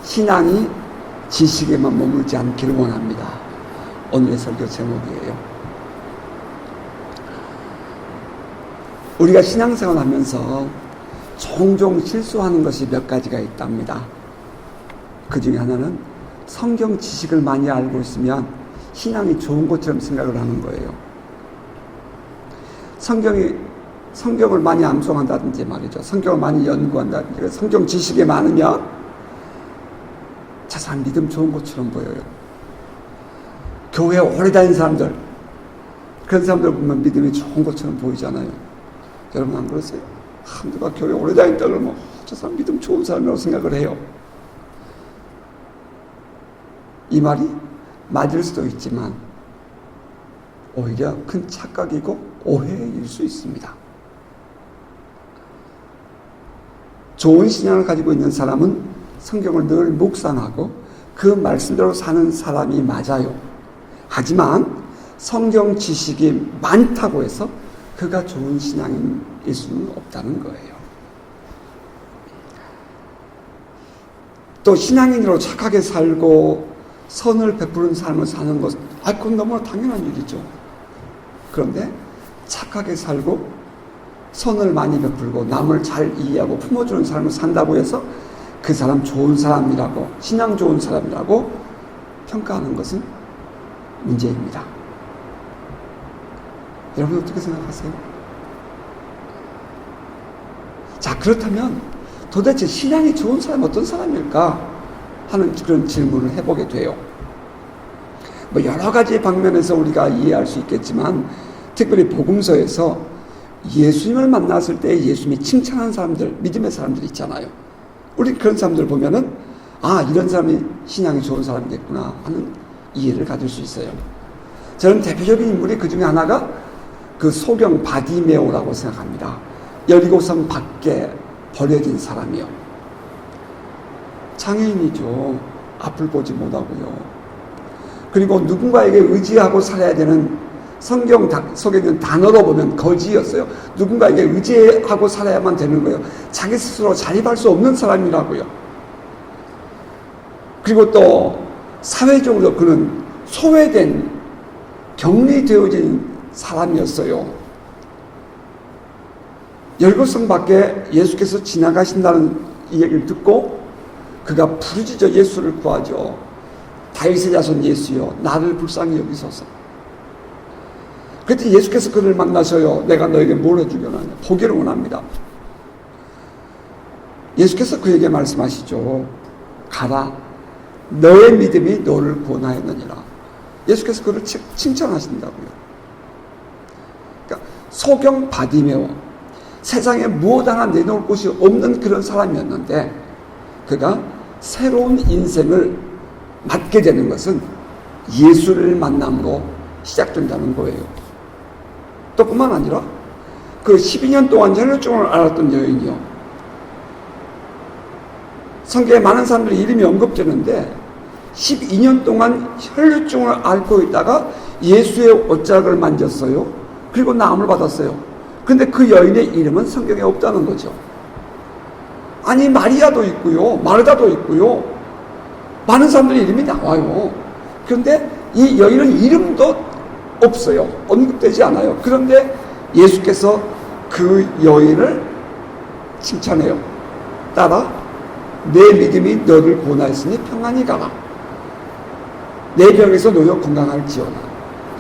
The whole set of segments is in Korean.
신앙이 지식에만 머물지 않기를 원합니다. 오늘의 설교 제목이에요. 우리가 신앙생활 하면서 종종 실수하는 것이 몇 가지가 있답니다. 그 중에 하나는 성경 지식을 많이 알고 있으면 신앙이 좋은 것처럼 생각을 하는 거예요. 성경을 많이 암송한다든지 말이죠. 성경을 많이 연구한다든지 성경 지식이 많으면 저 사람 믿음 좋은 것처럼 보여요. 교회에 오래 다닌 사람들, 그런 사람들 보면 믿음이 좋은 것처럼 보이잖아요. 여러분 안 그러세요? 누가 교회에 오래 다닌다 그러면 저 사람 믿음 좋은 사람이라고 생각을 해요. 이 말이 맞을 수도 있지만 오히려 큰 착각이고 오해일 수 있습니다. 좋은 신앙을 가지고 있는 사람은 성경을 늘 묵상하고 그 말씀대로 사는 사람이 맞아요. 하지만 성경 지식이 많다고 해서 그가 좋은 신앙일 수는 없다는 거예요. 또 신앙인으로 착하게 살고 선을 베푸는 삶을 사는 것, 그건 너무나 당연한 일이죠. 그런데 착하게 살고 선을 많이 베풀고 남을 잘 이해하고 품어주는 삶을 산다고 해서 그 사람 좋은 사람이라고, 신앙 좋은 사람이라고 평가하는 것은 문제입니다. 여러분 어떻게 생각하세요? 자, 그렇다면 도대체 신앙이 좋은 사람은 어떤 사람일까 하는 그런 질문을 해보게 돼요. 여러 가지 방면에서 우리가 이해할 수 있겠지만 특별히 복음서에서 예수님을 만났을 때 예수님이 칭찬한 사람들, 믿음의 사람들 있잖아요. 우리 그런 사람들 보면은 이런 사람이 신앙이 좋은 사람이겠구나 하는 이해를 가질 수 있어요. 저는 대표적인 인물이 그 중에 하나가 그 소경 바디메오라고 생각합니다. 여리고성 밖에 버려진 사람이요. 장애인이죠. 앞을 보지 못하고요. 그리고 누군가에게 의지하고 살아야 되는 성경 속에 있는 단어로 보면 거지였어요. 누군가에게 의지하고 살아야만 되는 거예요. 자기 스스로 자립할 수 없는 사람이라고요. 그리고 또 사회적으로 그는 소외된, 격리되어진 사람이었어요. 열거성 밖에 예수께서 지나가신다는 이 얘기를 듣고 그가 부르짖어 예수를 구하죠. 다윗의 자손 예수여, 나를 불쌍히 여기소서. 그때 예수께서 그를 만나셔요. 내가 너에게 뭘 해주려느냐, 보기를 원합니다. 예수께서 그에게 말씀하시죠. 가라, 너의 믿음이 너를 구원하였느니라. 예수께서 그를 칭찬하신다고요. 그러니까 소경 바디메오, 세상에 무엇 하나 내놓을 곳이 없는 그런 사람이었는데 그가 새로운 인생을 맞게 되는 것은 예수를 만남으로 시작된다는 거예요. 또 뿐만 아니라 그 12년 동안 혈루증을 앓았던 여인이요. 성경에 많은 사람들이 이름이 언급되는데 12년 동안 혈루증을 앓고 있다가 예수의 옷자락을 만졌어요. 그리고 나음을 받았어요. 근데 그 여인의 이름은 성경에 없다는 거죠. 아니 마리아도 있고요, 마르다도 있고요, 많은 사람들의 이름이 나와요. 그런데 이 여인은 이름도 없어요. 언급되지 않아요. 그런데 예수께서 그 여인을 칭찬해요. 따라 내 믿음이 너를 구원하였으니 평안히 가라. 내 병에서 너희가 건강할지어다.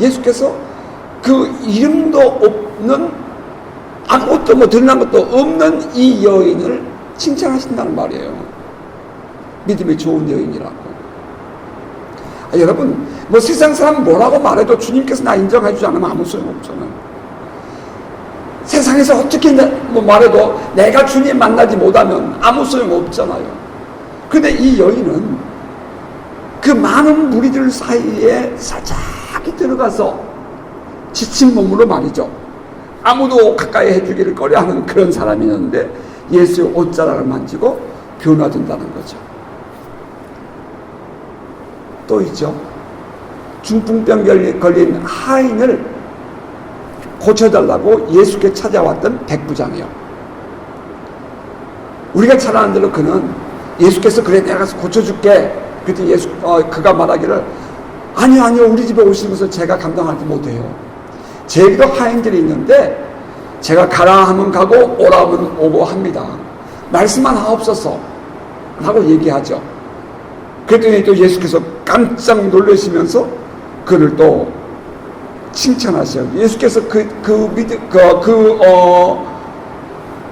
예수께서 그 이름도 없는, 아무것도 드러난 것도 없는 이 여인을 칭찬하신다는 말이에요. 믿음이 좋은 여인이라고. 여러분, 세상 사람 뭐라고 말해도 주님께서 나 인정해 주지 않으면 아무 소용없잖아요. 세상에서 어떻게 말해도 내가 주님 만나지 못하면 아무 소용없잖아요. 그런데 이 여인은 그 많은 무리들 사이에 살짝 들어가서 지친 몸으로 말이죠. 아무도 가까이 해주기를 꺼려하는 그런 사람이었는데 예수의 옷자락을 만지고 변화된다는 거죠. 또 있죠. 중풍병 걸린 하인을 고쳐달라고 예수께 찾아왔던 백부장이요. 우리가 잘 아는 대로 그는 예수께서 그래 내가 가서 고쳐줄게. 그랬더니 그가 말하기를 아니요 우리 집에 오시는 것을 제가 감당하지 못해요. 제게도 하인들이 있는데 제가 가라 하면 가고 오라 하면 오고 합니다. 말씀만 하옵소서 라고 얘기하죠. 그랬더니 또 예수께서 깜짝 놀라시면서 그를 또 칭찬하셔요. 예수께서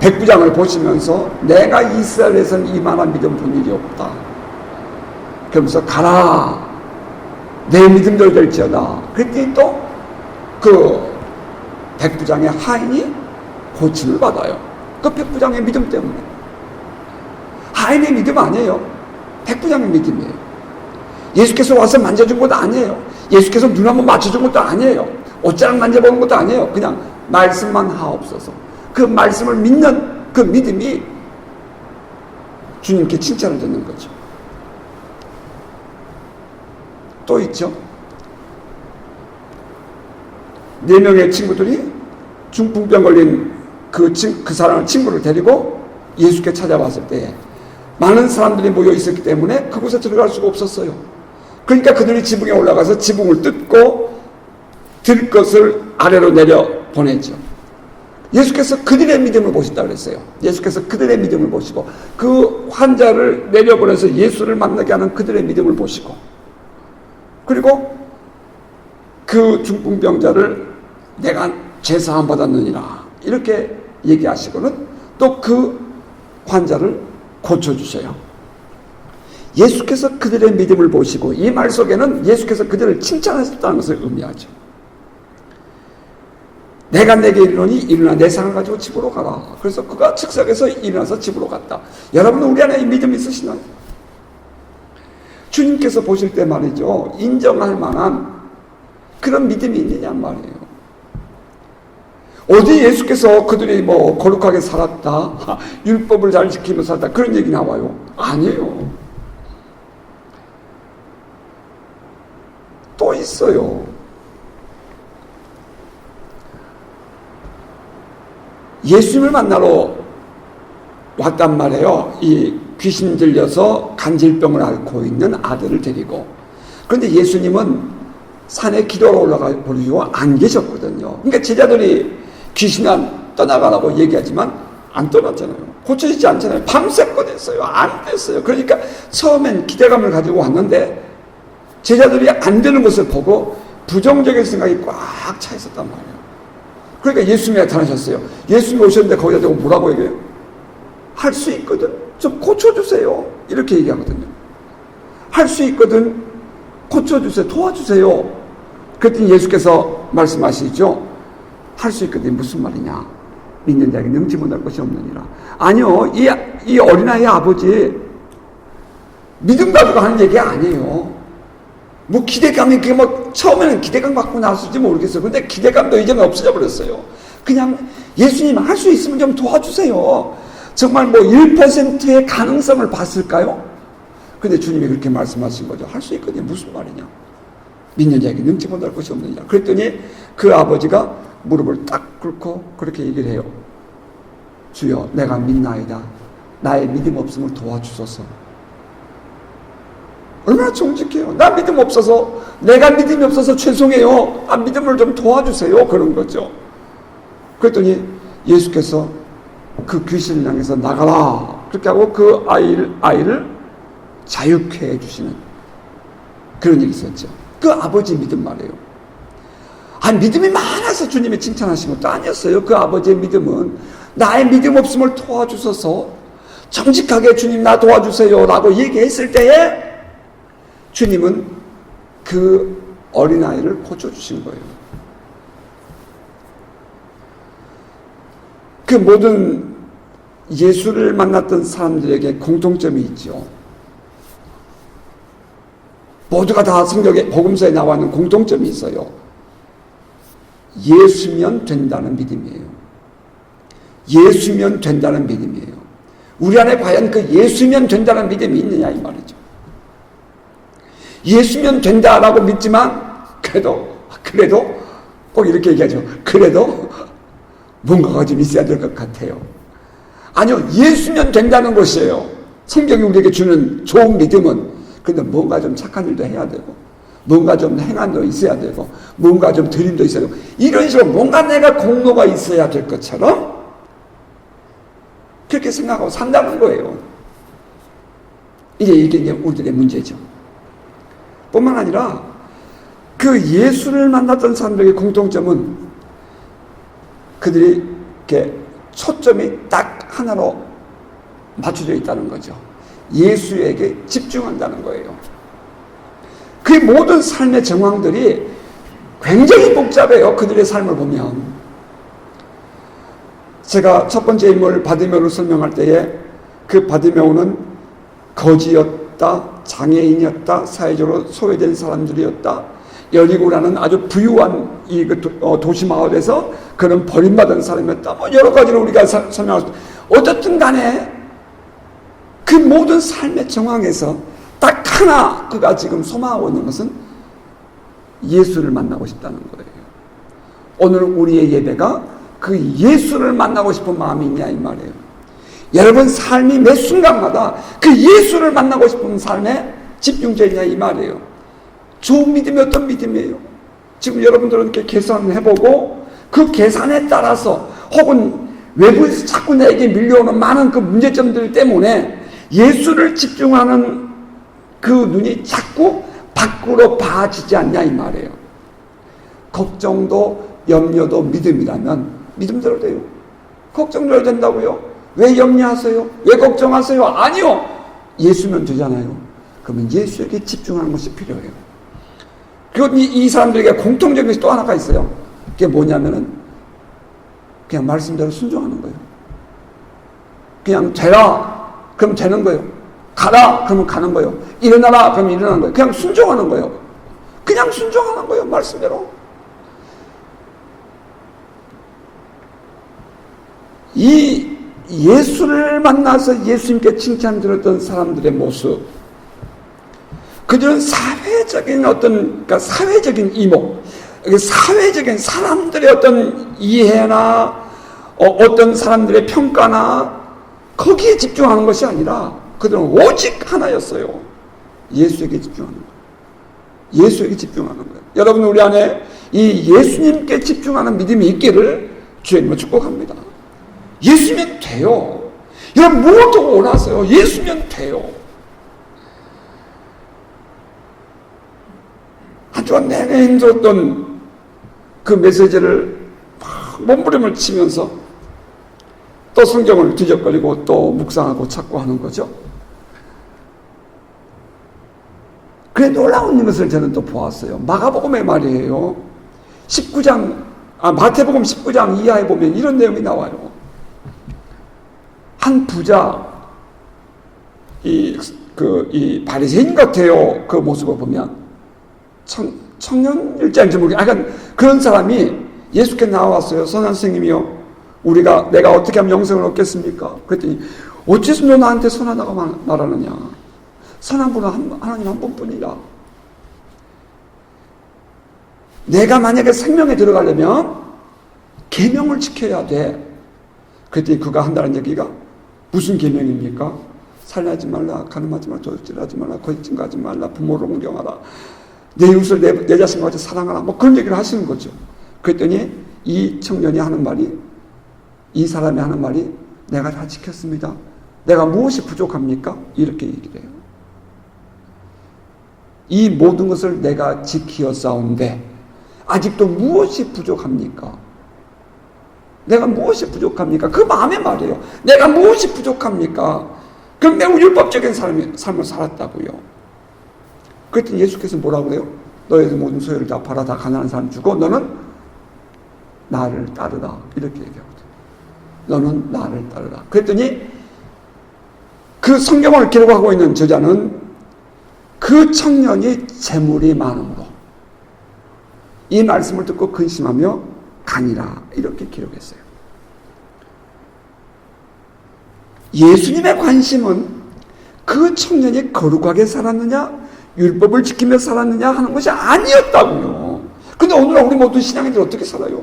백부장을 보시면서 내가 이스라엘에서는 이만한 믿음 본 일이 없다. 그러면서 가라. 내 믿음대로 될지어다. 그랬더니 또 그 백부장의 하인이 고침을 받아요. 그 백부장의 믿음 때문에. 하인의 믿음 아니에요. 백부장의 믿음이에요. 예수께서 와서 만져준 것도 아니에요. 예수께서 눈 한번 맞춰준 것도 아니에요. 옷자락 만져보는 것도 아니에요. 그냥 말씀만 하옵소서. 그 말씀을 믿는 그 믿음이 주님께 칭찬을 듣는 거죠. 또 있죠. 4명의 친구들이 중풍병 걸린 그 사람을 친구를 데리고 예수께 찾아왔을 때 많은 사람들이 모여 있었기 때문에 그곳에 들어갈 수가 없었어요. 그러니까 그들이 지붕에 올라가서 지붕을 뜯고 들 것을 아래로 내려 보냈죠. 예수께서 그들의 믿음을 보신다고 그랬어요. 예수께서 그들의 믿음을 보시고 그 환자를 내려보내서 예수를 만나게 하는 그들의 믿음을 보시고 그리고 그 중풍병자를 내가 죄사함 받았느니라 이렇게 얘기하시고는 또 그 환자를 고쳐주셔요. 예수께서 그들의 믿음을 보시고 이 말 속에는 예수께서 그들을 칭찬하셨다는 것을 의미하죠. 내가 내게 이르노니 일어나 내 상을 가지고 집으로 가라. 그래서 그가 즉석에서 일어나서 집으로 갔다. 여러분 우리 안에 믿음 있으시나요? 주님께서 보실 때 말이죠. 인정할 만한 그런 믿음이 있느냐 말이에요. 어디 예수께서 그들이 뭐 거룩하게 살았다. 율법을 잘 지키며 살았다. 그런 얘기 나와요? 아니에요. 또 있어요. 예수님을 만나러 왔단 말이에요. 이 귀신 들려서 간질병을 앓고 있는 아들을 데리고. 그런데 예수님은 산에 기도하러 올라가 보려고 안 계셨거든요. 그러니까 제자들이 귀신 안 떠나가라고 얘기하지만 안 떠났잖아요. 고쳐지지 않잖아요. 밤새껏 했어요. 안 됐어요. 그러니까 처음엔 기대감을 가지고 왔는데 제자들이 안 되는 것을 보고 부정적인 생각이 꽉 차 있었단 말이에요. 그러니까 예수님이 나타나셨어요. 예수님이 오셨는데 거기다 대고 뭐라고 얘기해요? 할 수 있거든. 좀 고쳐주세요. 이렇게 얘기하거든요. 할 수 있거든. 고쳐주세요. 도와주세요. 그랬더니 예수께서 말씀하시죠. 할 수 있거든. 무슨 말이냐. 믿는 자에게 능치 못할 것이 없느니라. 아니요. 이 어린아이의 아버지 믿음 가지고 하는 얘기 아니에요. 뭐 기대감이 그게 뭐 처음에는 기대감 갖고 나왔을지 모르겠어요. 근데 기대감도 이제는 없어져 버렸어요. 그냥 예수님 할 수 있으면 좀 도와주세요. 정말 뭐 1%의 가능성을 봤을까요? 근데 주님이 그렇게 말씀하신 거죠. 할 수 있거든요. 무슨 말이냐. 믿는 자에게 능치 못할 것이 없느냐. 그랬더니 그 아버지가 무릎을 딱 꿇고 그렇게 얘기를 해요. 주여 내가 믿나이다. 나의 믿음 없음을 도와주소서. 얼마나 정직해요. 나 믿음 없어서 내가 믿음이 없어서 죄송해요. 믿음을 좀 도와주세요. 그런 거죠. 그랬더니 예수께서 그 귀신을 향해서 나가라. 그렇게 하고 그 아이를 자유케 해주시는 그런 일이 있었죠. 그 아버지 믿음 말이에요. 믿음이 많아서 주님이 칭찬하신 것도 아니었어요. 그 아버지의 믿음은 나의 믿음 없음을 도와주셔서 정직하게 주님 나 도와주세요 라고 얘기했을 때에 주님은 그 어린아이를 고쳐주신 거예요. 그 모든 예수를 만났던 사람들에게 공통점이 있죠. 모두가 다 성경의 복음서에 나와 있는 공통점이 있어요. 예수면 된다는 믿음이에요. 예수면 된다는 믿음이에요. 우리 안에 과연 그 예수면 된다는 믿음이 있느냐 이 말이죠. 예수면 된다라고 믿지만 그래도 꼭 이렇게 얘기하죠. 그래도 뭔가가 좀 있어야 될 것 같아요. 아니요. 예수면 된다는 것이에요. 성경이 우리에게 주는 좋은 믿음은 근데 뭔가 좀 착한 일도 해야 되고 뭔가 좀 행한도 있어야 되고 뭔가 좀 드림도 있어야 되고 이런 식으로 뭔가 내가 공로가 있어야 될 것처럼 그렇게 생각하고 산다는 거예요. 이게 우리들의 문제죠. 뿐만 아니라 그 예수를 만났던 사람들의 공통점은 그들이 이렇게 초점이 딱 하나로 맞춰져 있다는 거죠. 예수에게 집중한다는 거예요. 그 모든 삶의 정황들이 굉장히 복잡해요. 그들의 삶을 보면. 제가 첫 번째 인물 바디메오를 설명할 때에 그 바디메오는 거지였다, 장애인이었다, 사회적으로 소외된 사람들이었다, 여리고라는 아주 부유한 이 도시 마을에서 그런 버림받은 사람이었다. 뭐 여러 가지로 우리가 설명할 수. 어쨌든 간에 그 모든 삶의 정황에서 딱 하나 그가 지금 소망하고 있는 것은 예수를 만나고 싶다는 거예요. 오늘 우리의 예배가 그 예수를 만나고 싶은 마음이 있냐 이 말이에요. 여러분 삶이 매 순간마다 그 예수를 만나고 싶은 삶에 집중되어 있냐 이 말이에요. 좋은 믿음이 어떤 믿음이에요? 지금 여러분들은 이렇게 계산을 해보고 그 계산에 따라서 혹은 외부에서 자꾸 내게 밀려오는 많은 그 문제점들 때문에 예수를 집중하는 그 눈이 자꾸 밖으로 봐지지 않냐 이 말이에요. 걱정도 염려도 믿음이라면 믿음대로 돼요. 걱정돼야 된다고요? 왜 염려하세요? 왜 걱정하세요? 아니요. 예수면 되잖아요. 그러면 예수에게 집중하는 것이 필요해요. 그리고 이 사람들에게 공통적인 것이 또 하나가 있어요. 그게 뭐냐면은 그냥 말씀대로 순종하는 거예요. 그냥 되라 그럼 되는 거예요. 가라 그러면 가는 거예요. 일어나라 그러면 일어나는 거예요. 그냥 순종하는 거예요. 그냥 순종하는 거예요. 말씀대로. 이 예수를 만나서 예수님께 칭찬 들었던 사람들의 모습, 그들은 사회적인 그러니까 사회적인 이목, 사회적인 사람들의 어떤 이해나 어떤 사람들의 평가나 거기에 집중하는 것이 아니라 그들은 오직 하나였어요. 예수에게 집중하는 거예요. 예수에게 집중하는 거예요. 여러분 우리 안에 이 예수님께 집중하는 믿음이 있기를 주님을 축복합니다. 예수면 돼요. 여러분 뭘 더 원하세요? 예수면 돼요. 한 주간 내내 힘들었던 그 메시지를 막 몸부림을 치면서 또 성경을 뒤적거리고 또 묵상하고 찾고 하는 거죠. 그래 놀라운 것을 저는 또 보았어요. 마가복음의 말이에요. 19장, 마태복음 19장 이하에 보면 이런 내용이 나와요. 한 부자, 이 바리새인 같아요. 그 모습을 보면. 청년 일자인지 모르겠어요. 그런 사람이 예수께 나왔어요. 선한 스님이요. 내가 어떻게 하면 영생을 얻겠습니까? 그랬더니, 어째서 너 나한테 선하다고 말하느냐? 선한 분은 하나님 한 분뿐이라. 내가 만약에 생명에 들어가려면 계명을 지켜야 돼. 그랬더니 그가 한다는 얘기가 무슨 계명입니까? 살인하지 말라, 간음하지 말라, 도둑질하지 말라, 거짓증거하지 말라, 부모를 공경하라, 내 이웃을 내 자신과 같이 사랑하라, 뭐 그런 얘기를 하시는 거죠. 그랬더니 이 청년이 하는 말이, 이 사람이 하는 말이, 내가 다 지켰습니다. 내가 무엇이 부족합니까? 이렇게 얘기를 해요. 이 모든 것을 내가 지키었사온데 아직도 무엇이 부족합니까? 내가 무엇이 부족합니까? 그 마음의 말이에요. 내가 무엇이 부족합니까? 그럼 매우 율법적인 삶을 살았다고요. 그랬더니 예수께서 뭐라고 그래요? 너의 모든 소유를 다 팔아 다 가난한 사람 주고 너는 나를 따르라. 이렇게 얘기하거든요. 너는 나를 따르라. 그랬더니 그 성경을 기록하고 있는 저자는 그 청년이 재물이 많음으로 이 말씀을 듣고 근심하며 가니라 이렇게 기록했어요. 예수님의 관심은 그 청년이 거룩하게 살았느냐 율법을 지키며 살았느냐 하는 것이 아니었다고요. 근데 오늘날 우리 모든 신앙인들 어떻게 살아요?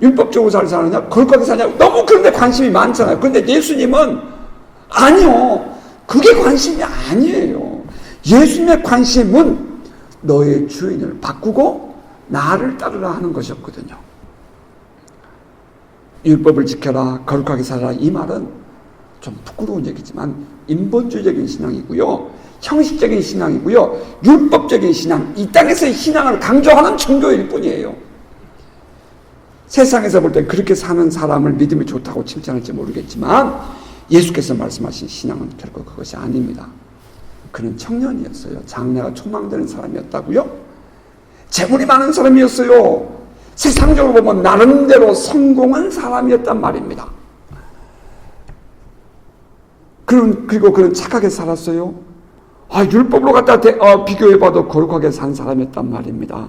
율법적으로 잘 사느냐 거룩하게 사느냐 너무 그런데 관심이 많잖아요. 그런데 예수님은 아니요. 그게 관심이 아니에요. 예수님의 관심은 너의 주인을 바꾸고 나를 따르라 하는 것이었거든요. 율법을 지켜라, 거룩하게 살아라, 이 말은 좀 부끄러운 얘기지만 인본주의적인 신앙이고요, 형식적인 신앙이고요, 율법적인 신앙, 이 땅에서의 신앙을 강조하는 종교일 뿐이에요. 세상에서 볼 때 그렇게 사는 사람을 믿음이 좋다고 칭찬할지 모르겠지만 예수께서 말씀하신 신앙은 결코 그것이 아닙니다. 그는 청년이었어요. 장래가 촉망되는 사람이었다고요? 재물이 많은 사람이었어요. 세상적으로 보면 나름대로 성공한 사람이었단 말입니다. 그리고 그는 착하게 살았어요. 율법으로 갖다 비교해봐도 거룩하게 산 사람이었단 말입니다.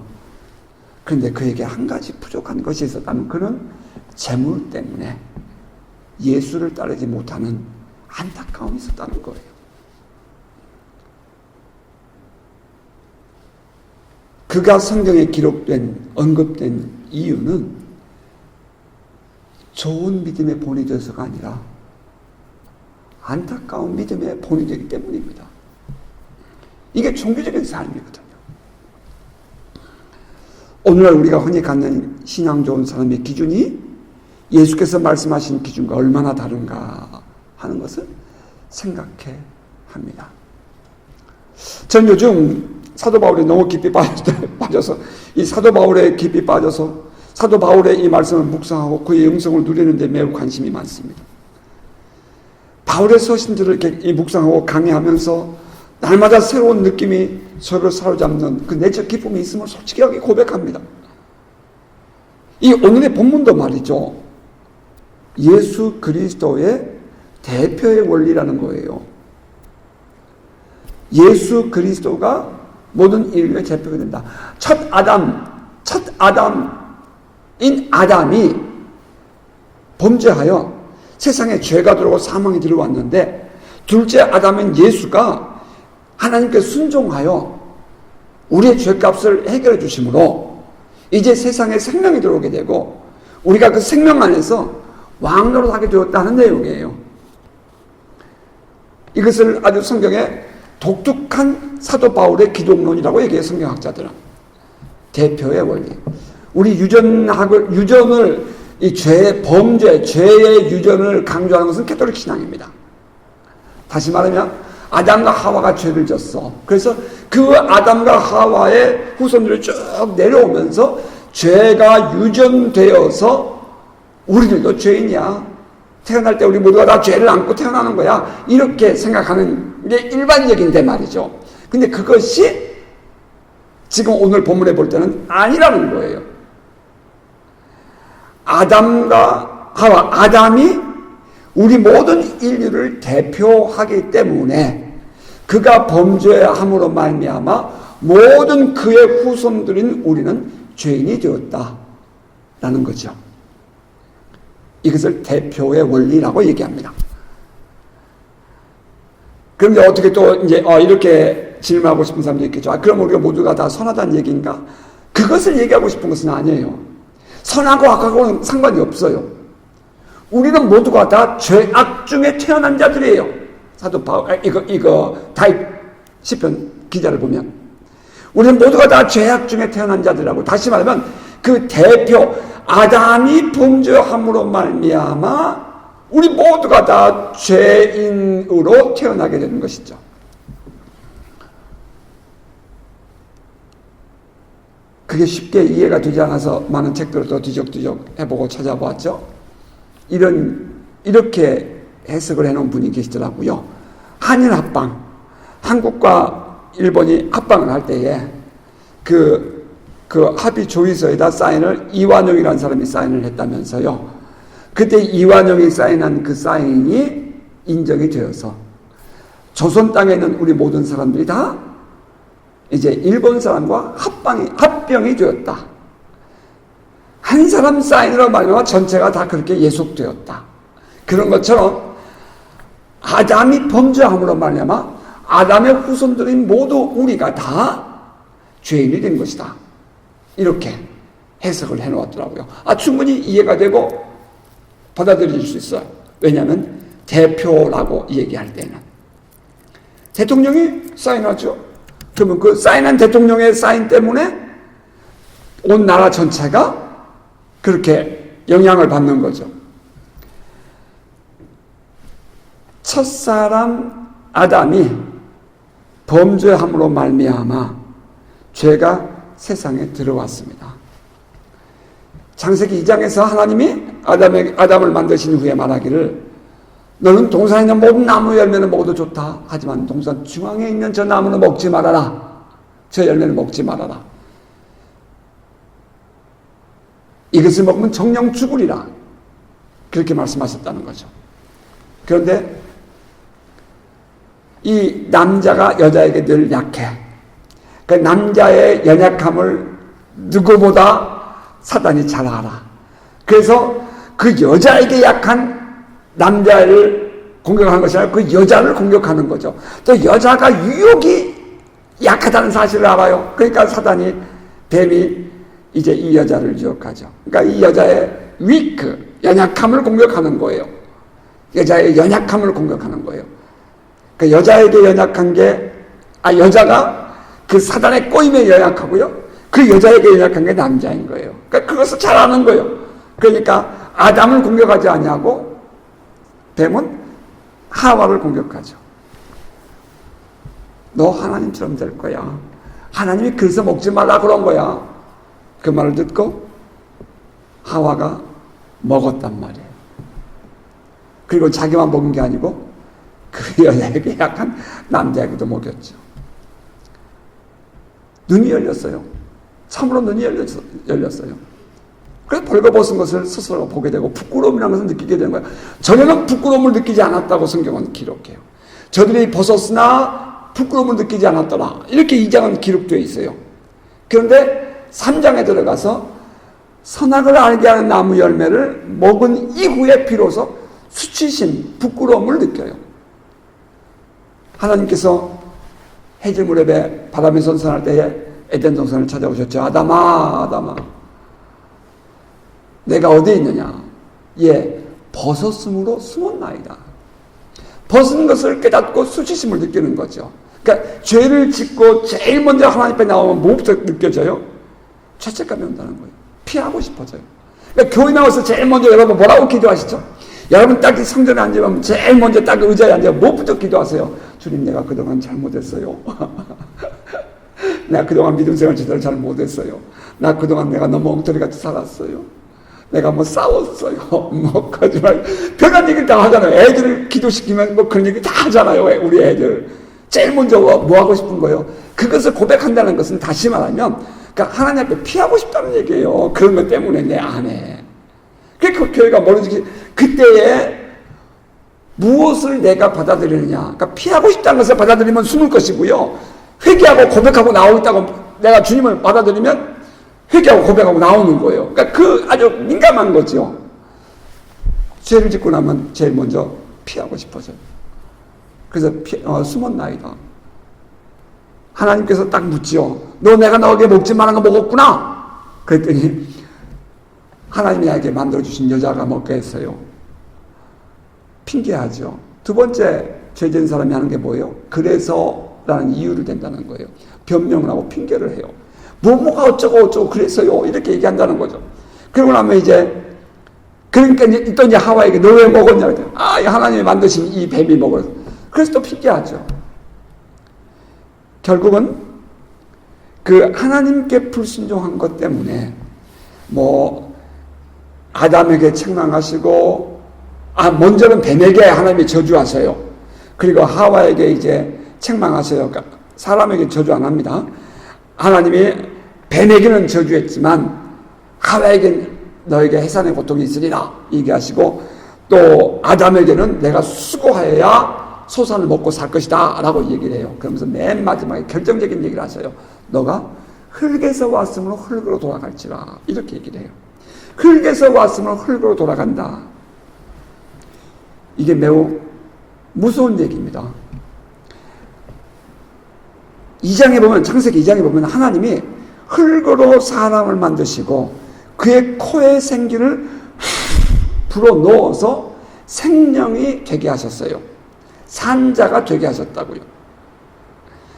그런데 그에게 한 가지 부족한 것이 있었다면 그는 재물 때문에 예수를 따르지 못하는 안타까움이 있었다는 거예요. 그가 성경에 기록된, 언급된 이유는 좋은 믿음의 본이 되어서가 아니라 안타까운 믿음의 본이 되기 때문입니다. 이게 종교적인 삶이거든요. 오늘날 우리가 흔히 갖는 신앙 좋은 사람의 기준이 예수께서 말씀하신 기준과 얼마나 다른가 하는 것을 생각해 합니다. 전 요즘 사도 바울이 너무 깊이 빠져서 이 사도 바울에 깊이 빠져서 사도 바울의 이 말씀을 묵상하고 그의 영성을 누리는 데 매우 관심이 많습니다. 바울의 서신들을 이렇게 묵상하고 강의하면서 날마다 새로운 느낌이 저를 사로잡는 그 내적 기쁨이 있음을 솔직하게 고백합니다. 이 오늘의 본문도 말이죠. 예수 그리스도의 대표의 원리라는 거예요. 예수 그리스도가 모든 인류의 대표가 된다. 첫 아담인 아담이 범죄하여 세상에 죄가 들어오고 사망이 들어왔는데 둘째 아담인 예수가 하나님께 순종하여 우리의 죄값을 해결해 주심으로 이제 세상에 생명이 들어오게 되고 우리가 그 생명 안에서 왕노릇하게 되었다는 내용이에요. 이것을 아주 성경에 독특한 사도 바울의 기독론이라고 얘기해요. 성경학자들은. 대표의 원리. 우리 유전을 이 범죄, 죄의 유전을 강조하는 것은 캐톨릭 신앙입니다. 다시 말하면 아담과 하와가 죄를 졌어. 그래서 그 아담과 하와의 후손들이 쭉 내려오면서 죄가 유전되어서 우리들도 죄인이야. 태어날 때 우리 모두가 다 죄를 안고 태어나는 거야. 이렇게 생각하는 게 일반적인데 말이죠. 근데 그것이 지금 오늘 본문에 볼 때는 아니라는 거예요. 아담과 하와, 아담이 우리 모든 인류를 대표하기 때문에 그가 범죄함으로 말미암아 모든 그의 후손들인 우리는 죄인이 되었다라는 거죠. 이것을 대표의 원리라고 얘기합니다. 그런데 어떻게 또 이제 이렇게 질문하고 싶은 사람도 있겠죠. 그럼 우리가 모두가 다 선하다는 얘기인가? 그것을 얘기하고 싶은 것은 아니에요. 선하고 악하고는 상관이 없어요. 우리는 모두가 다 죄악 중에 태어난 자들이에요. 사도 바울, 이거 다윗 시편 기자를 보면 우리는 모두가 다 죄악 중에 태어난 자들이라고. 다시 말하면 그 대표 아담이 범죄함으로 말미암아 우리 모두가 다 죄인으로 태어나게 되는 것이죠. 그게 쉽게 이해가 되지 않아서 많은 책들을 또 뒤적뒤적 해보고 찾아보았죠. 이렇게 해석을 해놓은 분이 계시더라고요. 한일 합방, 한국과 일본이 합방을 할 때에 그 합의 조의서에다 사인을 이완용이라는 사람이 사인을 했다면서요. 그때 이완용이 사인한 그 사인이 인정이 되어서 조선 땅에 있는 우리 모든 사람들이 다 이제 일본 사람과 합병이 되었다. 한 사람 사인으로 말미암아 전체가 다 그렇게 예속되었다. 그런 것처럼 아담이 범죄함으로 말미암아 아담의 후손들인 모두 우리가 다 죄인이 된 것이다. 이렇게 해석을 해놓았더라고요. 충분히 이해가 되고 받아들일 수 있어요. 왜냐하면 대표라고 얘기할 때는 대통령이 사인하죠. 그러면 그 사인한 대통령의 사인 때문에 온 나라 전체가 그렇게 영향을 받는 거죠. 첫사람 아담이 범죄함으로 말미암아 죄가 세상에 들어왔습니다. 창세기 2장에서 하나님이 아담을 만드신 후에 말하기를 너는 동산에 있는 모든 나무 열매는 먹어도 좋다. 하지만 동산 중앙에 있는 저 나무는 먹지 말아라. 저 열매는 먹지 말아라. 이것을 먹으면 정령 죽으리라. 그렇게 말씀하셨다는 거죠. 그런데 이 남자가 여자에게 늘 약해. 그 남자의 연약함을 누구보다 사단이 잘 알아. 그래서 그 여자에게 약한 남자를 공격하는 것이 아니라 그 여자를 공격하는 거죠. 또 여자가 유혹이 약하다는 사실을 알아요. 그러니까 사단이, 뱀이 이제 이 여자를 유혹하죠. 그러니까 이 여자의 위크, 연약함을 공격하는 거예요. 여자의 연약함을 공격하는 거예요. 그 여자에게 연약한 게, 여자가 그 사단의 꼬임에 연약하고요. 그 여자에게 연약한 게 남자인 거예요. 그러니까 그것을 잘 아는 거예요. 그러니까 아담을 공격하지 아니하고 뱀은 하와를 공격하죠. 너 하나님처럼 될 거야. 하나님이 그래서 먹지 말라 그런 거야. 그 말을 듣고 하와가 먹었단 말이에요. 그리고 자기만 먹은 게 아니고 그 여자에게 약한 남자에게도 먹였죠. 눈이 열렸어요. 참으로 눈이 열렸어요. 그래서 벌거벗은 것을 스스로 보게 되고 부끄러움이라는 것을 느끼게 되는 거예요. 전에는 부끄러움을 느끼지 않았다고 성경은 기록해요. 저들이 벗었으나 부끄러움을 느끼지 않았더라. 이렇게 2장은 기록되어 있어요. 그런데 3장에 들어가서 선악을 알게 하는 나무 열매를 먹은 이후에 비로소 수치심, 부끄러움을 느껴요. 하나님께서 해질 무렵에 바람이 선선할 때에 에덴 동산을 찾아오셨죠. 아담아, 아담아, 내가 어디에 있느냐? 예, 벗었으므로 숨었나이다. 벗은 것을 깨닫고 수치심을 느끼는 거죠. 그러니까 죄를 짓고 제일 먼저 하나님 앞에 나오면 뭐부터 느껴져요? 죄책감이 온다는 거예요. 피하고 싶어져요. 그러니까 교회 나와서 제일 먼저 여러분 뭐라고 기도하시죠? 여러분 딱 성전에 앉으면 제일 먼저 딱 의자에 앉아 뭐부터 기도하세요? 주님, 내가 그동안 잘못했어요. 내가 그동안 믿음 생활 제대로 잘 못했어요. 나 그동안 내가 너무 엉터리같이 살았어요. 내가 뭐 싸웠어요. 뭐 거짓말, 별난 얘기를 다 하잖아요. 애들을 기도시키면 뭐 그런 얘기 다 하잖아요. 우리 애들. 제일 먼저 뭐 하고 싶은 거예요? 그것을 고백한다는 것은 다시 말하면 그러니까 하나님 앞에 피하고 싶다는 얘기예요. 그런 것 때문에 내 안에. 그 교회가 뭐든지 그때에 무엇을 내가 받아들이느냐. 그러니까 피하고 싶다는 것을 받아들이면 숨을 것이고요. 회개하고 고백하고 나오겠다고 내가 주님을 받아들이면 회개하고 고백하고 나오는 거예요. 그러니까 그 아주 민감한 거죠. 죄를 짓고 나면 제일 먼저 피하고 싶어져요. 그래서 숨었나이다. 하나님께서 딱 묻지요. 너 내가 너에게 먹지 말한 거 먹었구나. 그랬더니 하나님이 나에게 만들어주신 여자가 먹게 했어요. 핑계하죠. 두 번째 죄진 사람이 하는 게 뭐예요? 그래서라는 이유를 댄다는 거예요. 변명을 하고 핑계를 해요. 뭐가 어쩌고 그랬어요. 이렇게 얘기한다는 거죠. 그러고 나면 이제 그러니까 또 이제 하와에게 너 왜 먹었냐? 하나님이 만드신 이 뱀이 먹었어. 그래서 또 핑계하죠. 결국은 그 하나님께 불순종한 것 때문에 뭐 아담에게 책망하시고 먼저는 뱀에게 하나님이 저주하세요. 그리고 하와에게 이제 책망하세요. 그러니까 사람에게 저주 안 합니다. 하나님이 뱀에게는 저주했지만 하와에게는 너에게 해산의 고통이 있으리라 얘기하시고 또 아담에게는 내가 수고하여야 소산을 먹고 살 것이다 라고 얘기를 해요. 그러면서 맨 마지막에 결정적인 얘기를 하세요. 너가 흙에서 왔으므로 흙으로 돌아갈지라 이렇게 얘기를 해요. 흙에서 왔으므로 흙으로 돌아간다. 이게 매우 무서운 얘기입니다. 2장에 보면, 창세기 2장에 보면 하나님이 흙으로 사람을 만드시고 그의 코에 생기를 불어넣어서 생명이 되게 하셨어요. 산자가 되게 하셨다고요.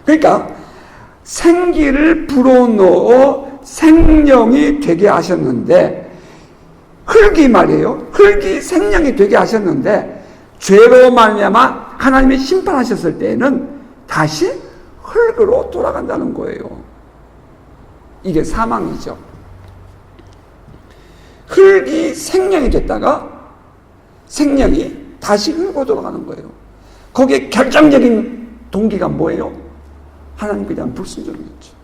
그러니까 생기를 불어넣어 생명이 되게 하셨는데, 흙이 말이에요. 흙이 생명이 되게 하셨는데 죄로 말미암아 하나님이 심판하셨을 때에는 다시 흙으로 돌아간다는 거예요. 이게 사망이죠. 흙이 생명이 됐다가 생명이 다시 흙으로 돌아가는 거예요. 거기에 결정적인 동기가 뭐예요? 하나님께 대한 불순종이었죠.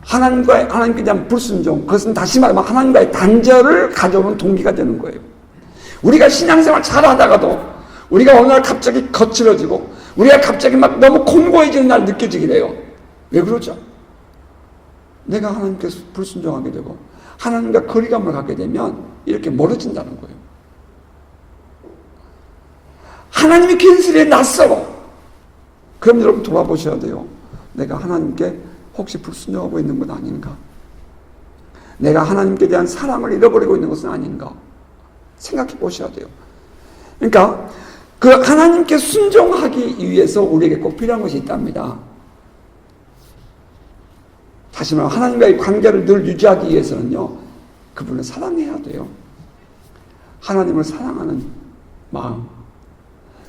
하나님께 대한 불순종, 그것은 다시 말하면 하나님과의 단절을 가져오는 동기가 되는 거예요. 우리가 신앙생활 잘하다가도 우리가 어느 날 갑자기 거칠어지고 우리가 갑자기 막 너무 곤고해지는 날 느껴지게 돼요. 왜 그러죠? 내가 하나님께 불순종하게 되고 하나님과 거리감을 갖게 되면 이렇게 멀어진다는 거예요. 하나님이 괜스레 낯설어. 그럼 여러분 돌아보셔야 돼요. 내가 하나님께 혹시 불순종하고 있는 건 아닌가? 내가 하나님께 대한 사랑을 잃어버리고 있는 것은 아닌가? 생각해 보셔야 돼요. 그러니까 그 하나님께 순종하기 위해서 우리에게 꼭 필요한 것이 있답니다. 다시 말하면 하나님과의 관계를 늘 유지하기 위해서는요, 그분을 사랑해야 돼요. 하나님을 사랑하는 마음,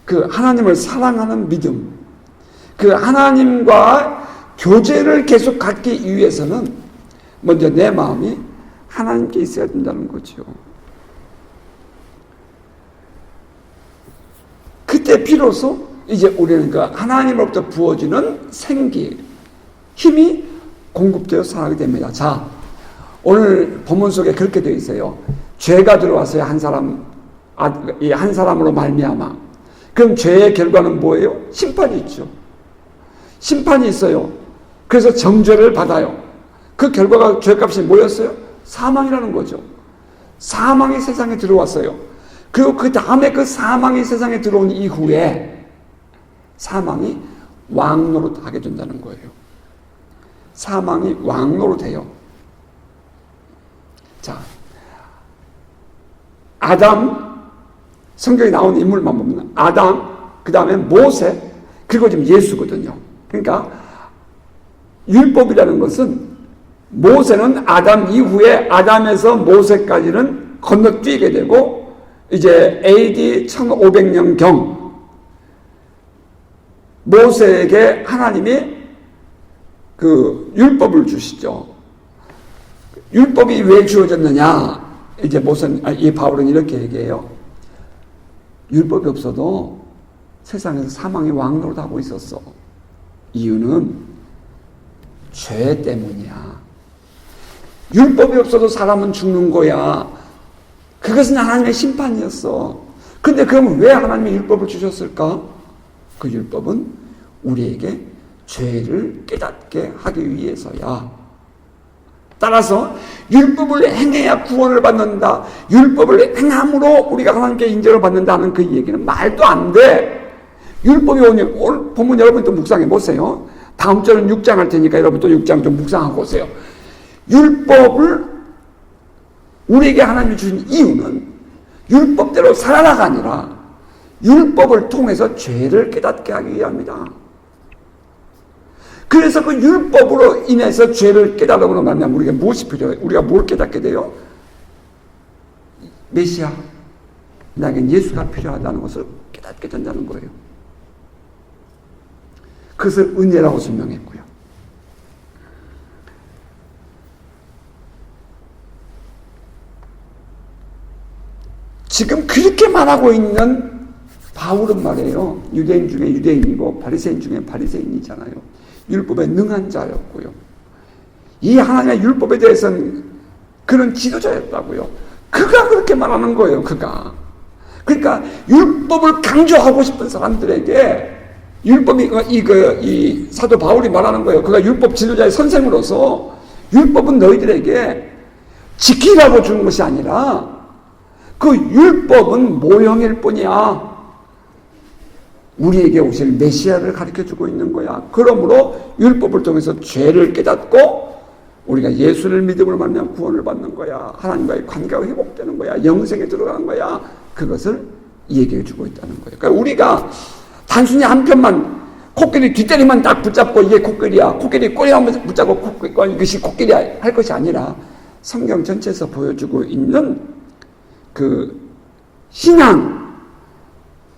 그 하나님을 사랑하는 믿음, 그 하나님과 교제를 계속 갖기 위해서는 먼저 내 마음이 하나님께 있어야 된다는 거죠. 그때 비로소 이제 우리는 그 하나님으로부터 부어지는 생기, 힘이 공급되어 살아가게 됩니다. 자, 오늘 본문 속에 그렇게 되어 있어요. 죄가 들어왔어요. 한 사람으로 말미암아. 그럼 죄의 결과는 뭐예요? 심판이 있죠. 심판이 있어요. 그래서 정죄를 받아요. 그 결과가 죄값이 뭐였어요? 사망이라는 거죠. 사망이 세상에 들어왔어요. 그리고 그 다음에 그 사망이 세상에 들어온 이후에 사망이 왕노릇하게 된다는 거예요. 사망이 왕노릇해요. 자, 아담, 성경에 나온 인물만 보면 아담, 그 다음에 모세, 그리고 지금 예수거든요. 그러니까 율법이라는 것은 모세는 아담 이후에 아담에서 모세까지는 건너뛰게 되고 이제 AD 1500년경 모세에게 하나님이 그 율법을 주시죠. 율법이 왜 주어졌느냐? 이제 이 바울은 이렇게 얘기해요. 율법이 없어도 세상에서 사망이 왕노릇하고 있었어. 이유는 죄 때문이야. 율법이 없어도 사람은 죽는 거야. 그것은 하나님의 심판이었어. 근데 그럼 왜 하나님이 율법을 주셨을까? 그 율법은 우리에게 죄를 깨닫게 하기 위해서야. 따라서 율법을 행해야 구원을 받는다. 율법을 행함으로 우리가 하나님께 인정을 받는다는 그 얘기는 말도 안 돼. 율법이 오늘 본문 여러분 또 묵상해 보세요. 다음 주는 6장 할 테니까 여러분 또 6장 좀 묵상하고 오세요. 율법을 우리에게 하나님이 주신 이유는 율법대로 살아라가 아니라 율법을 통해서 죄를 깨닫게 하기 위함이다. 그래서 그 율법으로 인해서 죄를 깨달음으로 말미암아 우리가 무엇이 필요해요? 우리가 뭘 깨닫게 돼요? 메시아, 나에겐 예수가 필요하다는 것을 깨닫게 된다는 거예요. 그것을 은혜라고 설명했고요. 지금 그렇게 말하고 있는 바울은 말이에요. 유대인 중에 유대인이고 바리새인 중에 바리새인이잖아요. 율법에 능한 자였고요. 이 하나님의 율법에 대해서는 그런 지도자였다고요. 그가 그렇게 말하는 거예요. 그가. 그러니까 율법을 강조하고 싶은 사람들에게 율법이 이 사도 바울이 말하는 거예요. 그가 율법 지도자의 선생으로서 율법은 너희들에게 지키라고 주는 것이 아니라 그 율법은 모형일 뿐이야. 우리에게 오실 메시아를 가르쳐주고 있는 거야. 그러므로 율법을 통해서 죄를 깨닫고 우리가 예수를 믿음으로 말미암아 구원을 받는 거야. 하나님과의 관계가 회복되는 거야. 영생에 들어가는 거야. 그것을 이 얘기를 주고 있다는 거예요. 그러니까 우리가 단순히 한편만 코끼리 뒷다리만 딱 붙잡고 이게 코끼리야, 코끼리 꼬리만 붙잡고 이것이 코끼리야 할 것이 아니라 성경 전체에서 보여주고 있는 그 신앙,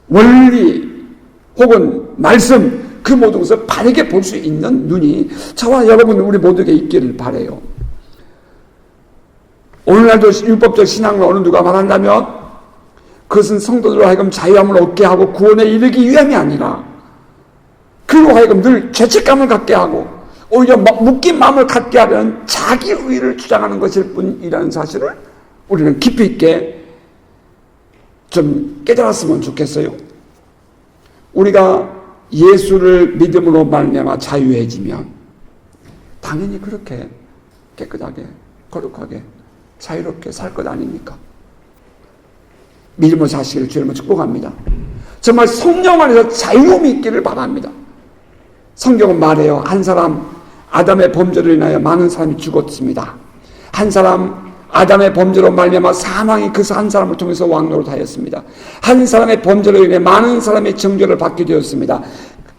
원리 혹은 말씀 그 모든 것을 바르게 볼 수 있는 눈이 저와 여러분 우리 모두에게 있기를 바라요. 오늘날도 율법적 신앙을 어느 누가 말한다면 그것은 성도들로 하여금 자유함을 얻게 하고 구원에 이르기 위함이 아니라 그로 하여금 늘 죄책감을 갖게 하고 오히려 묶인 마음을 갖게 하려는 자기 의를 주장하는 것일 뿐이라는 사실을 우리는 깊이 있게 좀 깨달았으면 좋겠어요. 우리가 예수를 믿음으로 말미암아 자유해지면 당연히 그렇게 깨끗하게 거룩하게 자유롭게 살 것 아닙니까? 믿음으로 사시기를 주님을 축복합니다. 정말 성령 안에서 자유로움이 있기를 바랍니다. 성경은 말해요. 한 사람 아담의 범죄로 인하여 많은 사람이 죽었습니다. 한 사람 아담의 범죄로 말미암아 사망이 그 한 사람을 통해서 왕노릇하였습니다. 한 사람의 범죄로 인해 많은 사람의 정죄를 받게 되었습니다.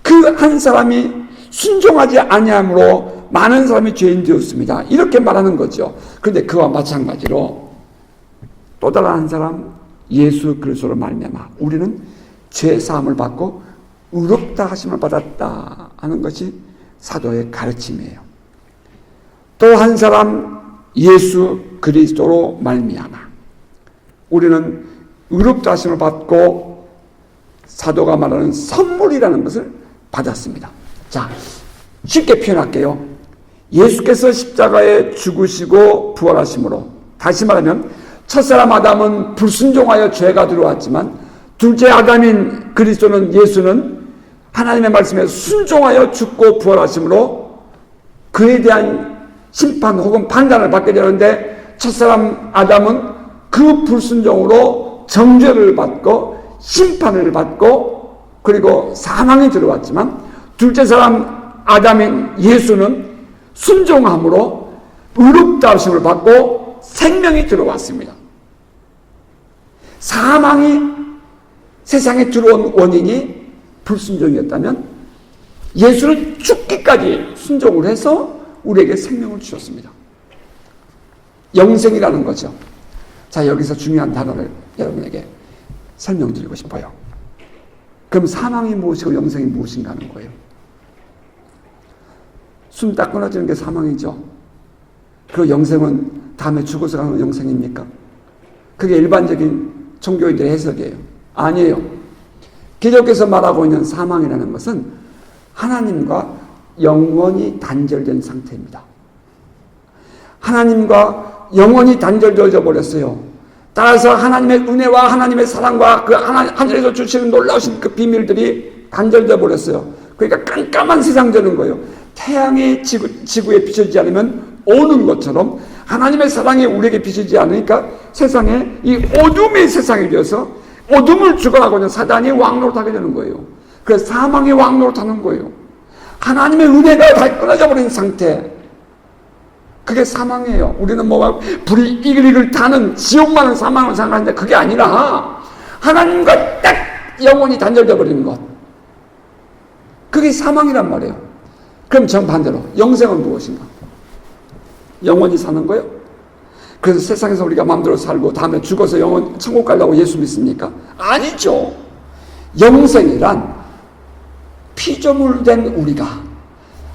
그 한 사람이 순종하지 아니함으로 많은 사람이 죄인 되었습니다. 이렇게 말하는 거죠. 그런데 그와 마찬가지로 또 다른 한 사람 예수 그리스도로 말미암아 우리는 죄 사함을 받고 의롭다 하심을 받았다 하는 것이 사도의 가르침이에요. 또 한 사람 예수 그리스도로 말미암아 우리는 의롭다 하심을 받고 사도가 말하는 선물이라는 것을 받았습니다. 자, 쉽게 표현할게요. 예수께서 십자가에 죽으시고 부활하심으로, 다시 말하면 첫사람 아담은 불순종하여 죄가 들어왔지만 둘째 아담인 그리스도는 예수는 하나님의 말씀에 순종하여 죽고 부활하심으로 그에 대한 심판 혹은 판단을 받게 되는데 첫사람 아담은 그 불순종으로 정죄를 받고 심판을 받고 그리고 사망이 들어왔지만 둘째 사람 아담인 예수는 순종함으로 의롭다 하심을 받고 생명이 들어왔습니다. 사망이 세상에 들어온 원인이 불순종이었다면 예수는 죽기까지 순종을 해서 우리에게 생명을 주셨습니다. 영생이라는 거죠. 자, 여기서 중요한 단어를 여러분에게 설명드리고 싶어요. 그럼 사망이 무엇이고 영생이 무엇인가 하는 거예요. 숨 딱 끊어지는 게 사망이죠. 그 영생은 다음에 죽어서 가는 영생입니까? 그게 일반적인 종교인들의 해석이에요. 아니에요. 기독교에서 말하고 있는 사망이라는 것은 하나님과 영원히 단절된 상태입니다. 하나님과 영원히 단절되어 버렸어요. 따라서 하나님의 은혜와 하나님의 사랑과 그 하늘에서 주시는 놀라우신 그 비밀들이 단절되어 버렸어요. 그러니까 깜깜한 세상 되는 거예요. 태양이 지구에 비추지 않으면 오는 것처럼 하나님의 사랑이 우리에게 비추지 않으니까 세상에 이 어둠의 세상이 되어서 어둠을 주관하고 있는 사단이 왕노릇하게 되는 거예요. 그래서 사망이 왕노릇하는 거예요. 하나님의 은혜가 다 끊어져 버린 상태. 그게 사망이에요. 우리는 뭐가 불이 이글이글 타는 지옥만은 사망을 생각하는데 그게 아니라 하나님과 딱 영원히 단절되어 버리는 것. 그게 사망이란 말이에요. 그럼 정반대로 영생은 무엇인가? 영원히 사는 거예요? 그래서 세상에서 우리가 마음대로 살고 다음에 죽어서 영원 천국 가려고 예수 믿습니까? 아니죠. 영생이란 피조물된 우리가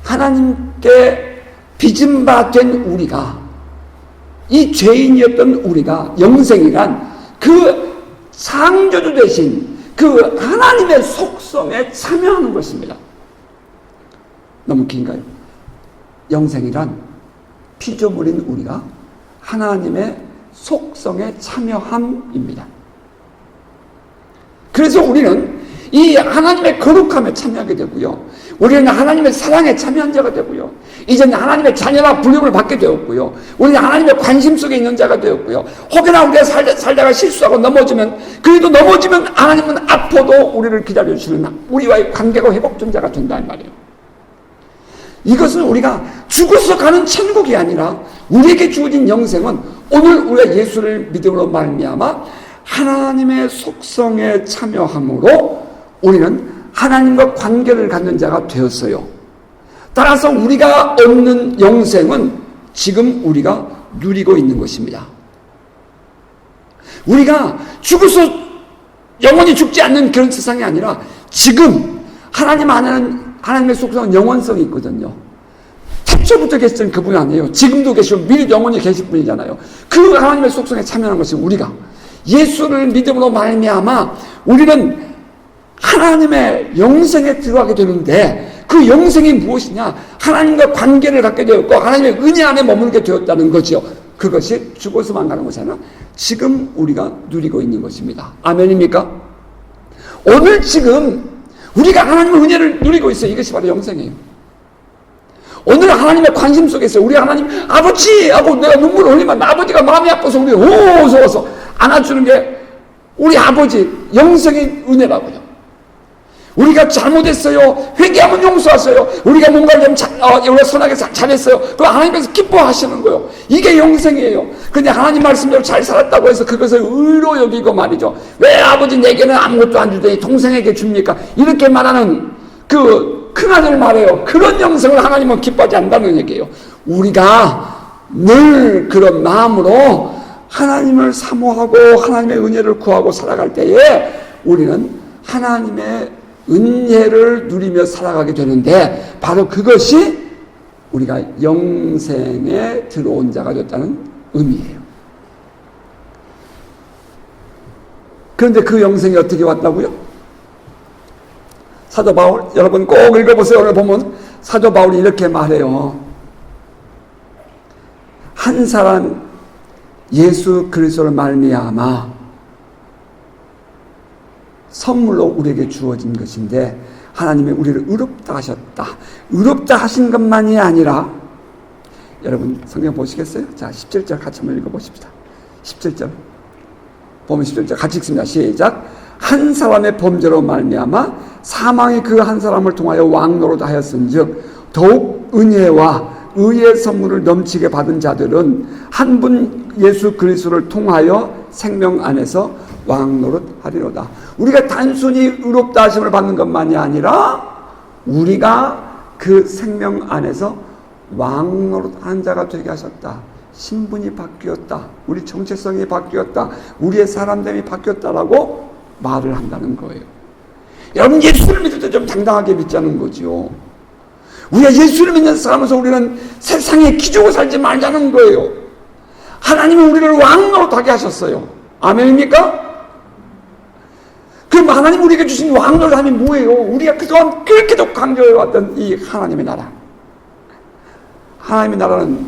하나님께 빚은 바 된 우리가 이 죄인이었던 우리가 영생이란 그 창조주 되신 그 하나님의 속성에 참여하는 것입니다. 너무 긴가요? 영생이란 피조물인 우리가 하나님의 속성에 참여함입니다. 그래서 우리는 이 하나님의 거룩함에 참여하게 되고요. 우리는 하나님의 사랑에 참여한 자가 되고요. 이제는 하나님의 자녀라 불림을 받게 되었고요. 우리는 하나님의 관심 속에 있는 자가 되었고요. 혹여나 우리가 살다가 실수하고 넘어지면 그래도 넘어지면 하나님은 앞으로도 우리를 기다려주시는 우리와의 관계가 회복된 자가 된다는 말이에요. 이것은 우리가 죽어서 가는 천국이 아니라 우리에게 주어진 영생은 오늘 우리가 예수를 믿음으로 말미암아 하나님의 속성에 참여함으로 우리는 하나님과 관계를 갖는 자가 되었어요. 따라서 우리가 얻는 영생은 지금 우리가 누리고 있는 것입니다. 우리가 죽어서 영원히 죽지 않는 그런 세상이 아니라 지금 하나님 안에는 하나님의 속성은 영원성이 있거든요. 태초부터 계시던 그분 아니에요. 지금도 계시고 미리 영원히 계실 분이잖아요. 그 하나님의 속성에 참여하는 것이 우리가 예수를 믿음으로 말미암아 우리는 하나님의 영생에 들어가게 되는데 그 영생이 무엇이냐? 하나님과 관계를 갖게 되었고 하나님의 은혜 안에 머물게 되었다는 거죠. 그것이 죽어서만 가는 것이 아니라 지금 우리가 누리고 있는 것입니다. 아멘입니까? 오늘 지금 우리가 하나님의 은혜를 누리고 있어요. 이것이 바로 영생이에요. 오늘 하나님의 관심 속에서 우리 하나님 아버지 하고 내가 눈물을 흘리면 아버지가 마음이 아파서 우리 오서워서 안아주는 게 우리 아버지 영생의 은혜라고요. 우리가 잘못했어요. 회개하면 용서하세요. 우리가 뭔가를 우리가 선하게 잘했어요. 그거 하나님께서 기뻐하시는 거예요. 이게 영생이에요. 근데 하나님 말씀대로 잘 살았다고 해서 그것을 의로 여기고 말이죠. 왜 아버지 내게는 아무것도 안 주더니 동생에게 줍니까? 이렇게 말하는 그 큰아들 말해요. 그런 영생을 하나님은 기뻐하지 않는다는 얘기예요. 우리가 늘 그런 마음으로 하나님을 사모하고 하나님의 은혜를 구하고 살아갈 때에 우리는 하나님의 은혜를 누리며 살아가게 되는데 바로 그것이 우리가 영생에 들어온 자가 됐다는 의미예요. 그런데 그 영생이 어떻게 왔다고요? 사도 바울 여러분 꼭 읽어보세요. 오늘 보면 사도 바울이 이렇게 말해요. 한 사람 예수 그리스도를 말미암아 선물로 우리에게 주어진 것인데 하나님이 우리를 의롭다 하셨다. 의롭다 하신 것만이 아니라 여러분 성경 보시겠어요? 자 17절 같이 한번 읽어보십시다. 17절 보면 17절 같이 읽습니다. 시작. 한 사람의 범죄로 말미암아 사망이 그 한 사람을 통하여 왕노릇 하였은즉 더욱 은혜와 의의 선물을 넘치게 받은 자들은 한 분 예수 그리스도를 통하여 생명 안에서 왕노릇 하리로다. 우리가 단순히 의롭다 하심을 받는 것만이 아니라 우리가 그 생명 안에서 왕노릇 한 자가 되게 하셨다. 신분이 바뀌었다. 우리 정체성이 바뀌었다. 우리의 사람됨이 바뀌었다라고 말을 한다는 거예요. 여러분 예수를 믿을 때 좀 당당하게 믿자는 거죠. 우리가 예수를 믿는 사람으로서 우리는 세상에 기죽어 살지 말자는 거예요. 하나님은 우리를 왕노릇하게 하셨어요. 아멘입니까? 그럼 하나님 우리에게 주신 왕노릇함이 뭐예요? 우리가 그동안 그렇게도 강조해왔던 이 하나님의 나라. 하나님의 나라는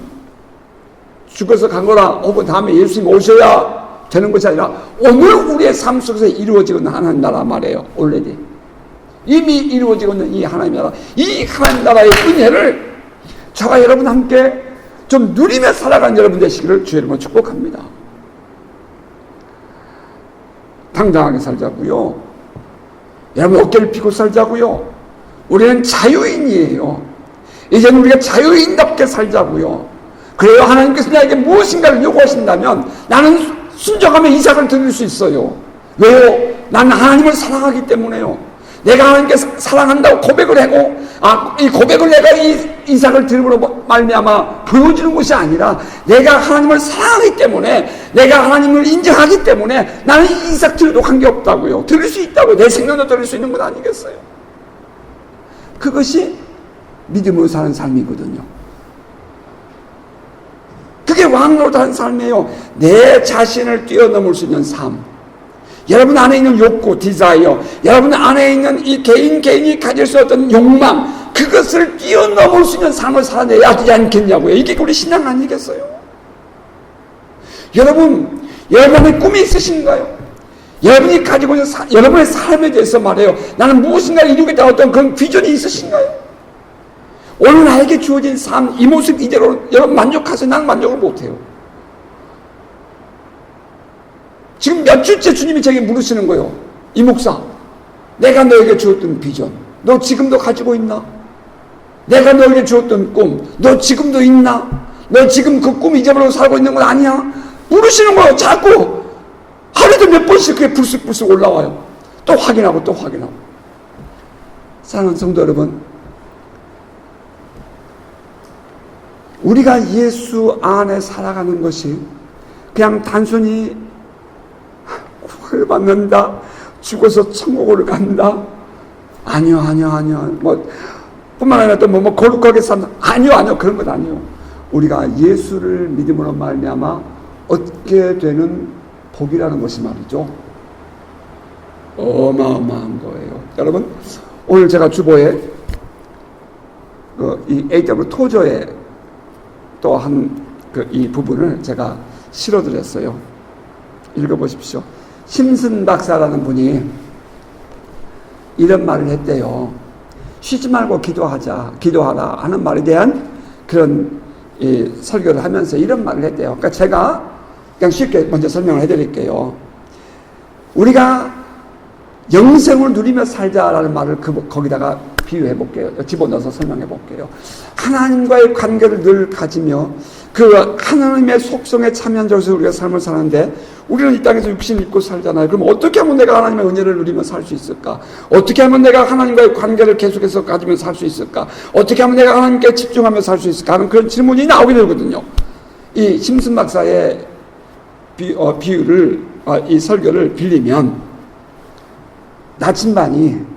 죽어서 간 거라 혹은 다음에 예수님 오셔야 되는 것이 아니라 오늘 우리의 삶 속에서 이루어지고 있는 하나님 나라 말이에요. already. 이미 이루어지고 있는 이 하나님 나라. 이 하나님 나라의 은혜를 저와 여러분 함께 좀 누리며 살아가는 여러분 되시기를 주의 이름으로 축복합니다. 당당하게 살자고요. 여러분 어깨를 펴고 살자고요. 우리는 자유인이에요. 이제는 우리가 자유인답게 살자고요. 그래요. 하나님께서 나에게 무엇인가를 요구하신다면 나는 순종하며 이삭을 드릴 수 있어요. 왜요? 나는 하나님을 사랑하기 때문에요. 내가 하나님께 사랑한다고 고백을 하고 이 고백을 내가 이삭을 드림으로 말미암아 보여주는 것이 아니라 내가 하나님을 사랑하기 때문에 내가 하나님을 인정하기 때문에 나는 이삭 드려도 관계없다고요. 드릴 수 있다고요. 내 생명도 드릴 수 있는 건 아니겠어요? 그것이 믿음으로 사는 삶이거든요. 그게 왕노릇하는 삶이에요. 내 자신을 뛰어넘을 수 있는 삶. 여러분 안에 있는 욕구, 디자이어, 여러분 안에 있는 이 개인이 가질 수 있는 욕망, 그것을 뛰어넘을 수 있는 삶을 살아내야 하지 않겠냐고요. 이게 우리 신앙 아니겠어요? 여러분, 여러분의 꿈이 있으신가요? 여러분이 가지고 있는 여러분의 삶에 대해서 말해요. 나는 무엇인가를 이루겠다 어떤 그런 비전이 있으신가요? 오늘 나에게 주어진 삶, 이 모습 이대로 여러분 만족하세요? 나는 만족을 못해요. 지금 몇 주째 주님이 제게 물으시는 거예요. 이 목사, 내가 너에게 주었던 비전, 너 지금도 가지고 있나? 내가 너에게 주었던 꿈, 너 지금도 있나? 너 지금 그 꿈 잊어버리고 살고 있는 건 아니야? 물으시는 거예요. 자꾸 하루에도 몇 번씩 그게 불쑥불쑥 올라와요. 또 확인하고 또 확인하고. 사랑하는 성도 여러분, 우리가 예수 안에 살아가는 것이 그냥 단순히 구원을 받는다, 죽어서 천국을 간다, 아니요. 뿐만 아니라 또 거룩하게 산다, 아니요. 그런 것 아니요. 우리가 예수를 믿음으로 말미암아 얻게 되는 복이라는 것이 말이죠, 어마어마한 거예요. 여러분, 오늘 제가 주보에 이 AW 토저에 또 한 이 부분을 제가 실어드렸어요. 읽어보십시오. 심슨 박사라는 분이 이런 말을 했대요. 쉬지 말고 기도하라 하는 말에 대한 그런 설교를 하면서 이런 말을 했대요. 그러니까 제가 그냥 쉽게 먼저 설명을 해드릴게요. 우리가 영생을 누리며 살자라는 말을 거기다가 비유해 볼게요. 집어넣어서 설명해 볼게요. 하나님과의 관계를 늘 가지며 그 하나님의 속성에 참여해서 우리가 삶을 사는데, 우리는 이 땅에서 육신 입고 살잖아요. 그럼 어떻게 하면 내가 하나님의 은혜를 누리며 살 수 있을까? 어떻게 하면 내가 하나님과의 관계를 계속해서 가지며 살 수 있을까? 어떻게 하면 내가 하나님께 집중하며 살 수 있을까? 하는 그런 질문이 나오게 되거든요. 이 심슨 박사의 이 설교를 빌리면, 나침반이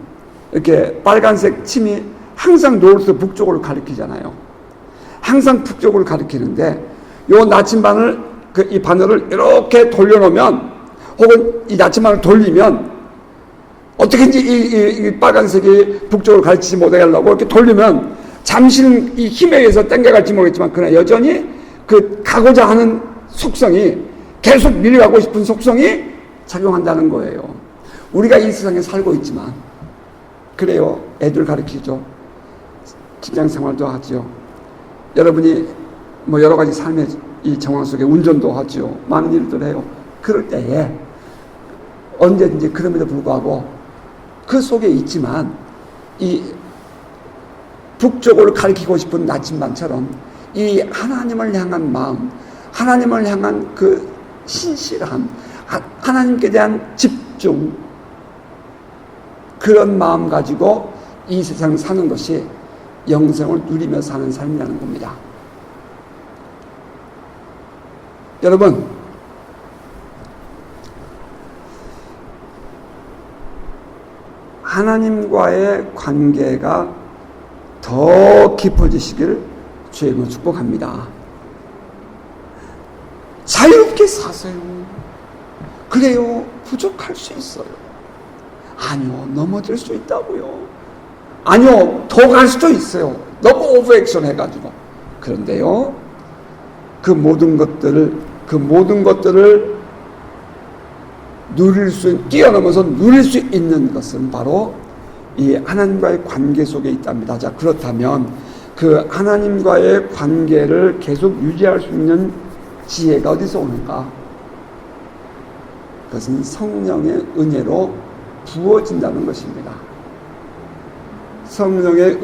이렇게 빨간색 침이 항상 노르트 북쪽을 가리키잖아요. 항상 북쪽을 가리키는데, 요 나침반을 이 바늘을 이렇게 돌려놓으면, 혹은 이 나침반을 돌리면, 어떻게든지 이 빨간색이 북쪽을 가리키지 못하게 하려고 이렇게 돌리면, 잠시는 이 힘에 의해서 당겨갈지 모르겠지만, 그러나 여전히 그 가고자 하는 속성이, 계속 밀려가고 싶은 속성이 작용한다는 거예요. 우리가 이 세상에 살고 있지만, 그래요. 애들 가르치죠. 직장 생활도 하죠. 여러분이 여러 가지 삶의 이 정황 속에 운전도 하죠. 많은 일들 해요. 그럴 때에 언제든지 그럼에도 불구하고 그 속에 있지만, 이 북쪽을 가리키고 싶은 나침반처럼 이 하나님을 향한 마음, 하나님을 향한 그 신실함, 하나님께 대한 집중, 그런 마음 가지고 이 세상 사는 것이 영생을 누리며 사는 삶이라는 겁니다. 여러분, 하나님과의 관계가 더 깊어지시길 주님은 축복합니다. 자유롭게 사세요. 그래요. 부족할 수 있어요. 아니요, 넘어질 수 있다고요. 아니요, 더 갈 수도 있어요. 너무 오버액션 해가지고. 그런데요, 그 모든 것들을 뛰어넘어서 누릴 수 있는 것은 바로 이 하나님과의 관계 속에 있답니다. 자, 그렇다면 그 하나님과의 관계를 계속 유지할 수 있는 지혜가 어디서 오는가? 그것은 성령의 은혜로 부어진다는 것입니다. 성령의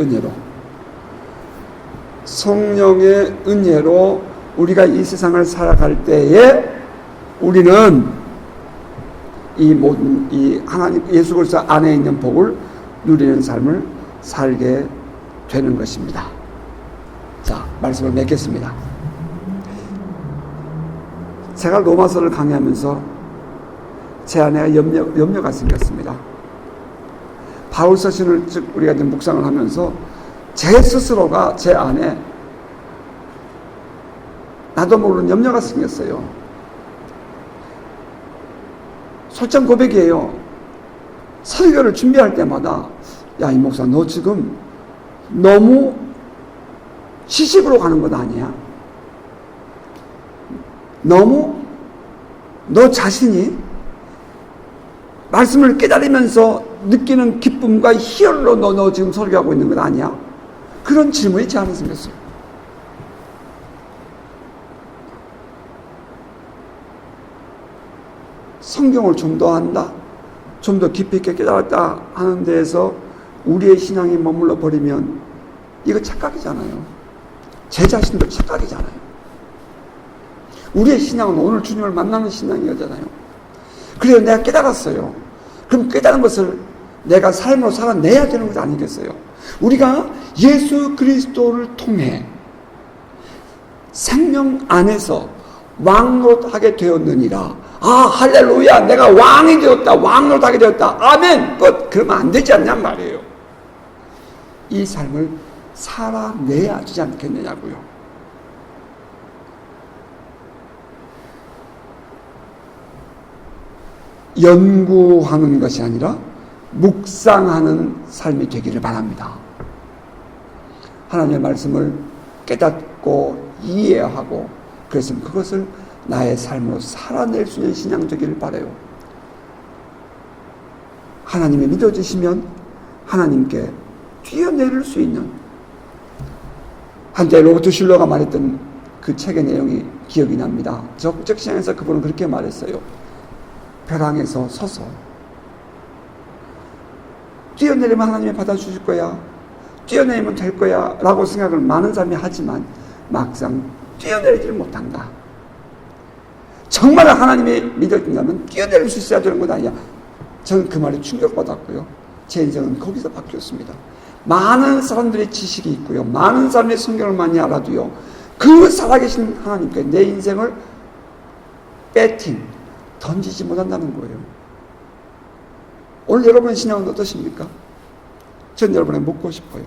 은혜로 우리가 이 세상을 살아갈 때에 우리는 이 모든 하나님 예수 그리스도 안에 있는 복을 누리는 삶을 살게 되는 것입니다. 자, 말씀을 맺겠습니다. 제가 로마서를 강의하면서 제 안에 염려가 생겼습니다. 바울 서신을 즉 우리가 이제 묵상을 하면서 제 스스로가 제 안에 나도 모르는 염려가 생겼어요. 솔직한 고백이에요. 설교를 준비할 때마다, 야, 이 목사 너 지금 너무 시집으로 가는 것 아니야? 너무 너 자신이 말씀을 깨달으면서 느끼는 기쁨과 희열로 너 지금 설교하고 있는 것 아니야? 그런 질문이 제 안에 생겼어요. 성경을 좀 더 한다, 좀 더 깊이 있게 깨달았다 하는 데에서 우리의 신앙이 머물러 버리면 이거 착각이잖아요. 제 자신도 착각이잖아요. 우리의 신앙은 오늘 주님을 만나는 신앙이잖아요. 그래요. 내가 깨달았어요. 그럼 깨달은 것을 내가 삶으로 살아내야 되는 것 아니겠어요? 우리가 예수 그리스도를 통해 생명 안에서 왕노릇하게 되었느니라. 아, 할렐루야, 내가 왕이 되었다, 왕노릇하게 되었다, 아멘. 그러면 안 되지 않냔 말이에요. 이 삶을 살아내야 되지 않겠느냐고요. 연구하는 것이 아니라 묵상하는 삶이 되기를 바랍니다. 하나님의 말씀을 깨닫고 이해하고 그래서 그것을 나의 삶으로 살아낼 수 있는 신앙 되기를 바라요. 하나님이 믿어지시면 하나님께 뛰어내릴 수 있는, 한때 로버트 슐러가 말했던 그 책의 내용이 기억이 납니다. 적극적 신앙에서 그분은 그렇게 말했어요. 벼랑에서 서서 뛰어내리면 하나님이 받아주실 거야, 뛰어내리면 될 거야 라고 생각을 많은 사람이 하지만 막상 뛰어내리지를 못한다. 정말 하나님이 믿어진다면 뛰어내릴 수 있어야 되는 건 아니야. 저는 그 말에 충격받았고요. 제 인생은 거기서 바뀌었습니다. 많은 사람들의 지식이 있고요, 많은 사람의 성경을 많이 알아도요, 그 살아계신 하나님께 내 인생을 던지지 못한다는 거예요. 오늘 여러분의 신앙은 어떠십니까? 전 여러분에 묻고 싶어요.